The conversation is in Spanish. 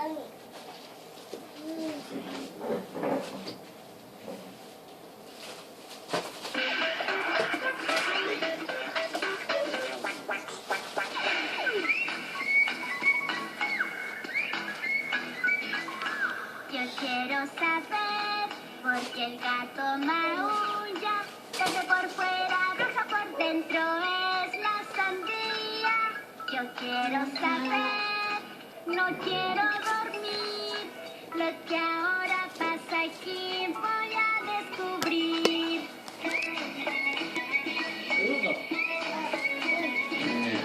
Yo quiero saber por qué el gato maulla. Verde por fuera, roja por dentro es la sandía. Yo quiero saber, no quiero dormir. Let's go.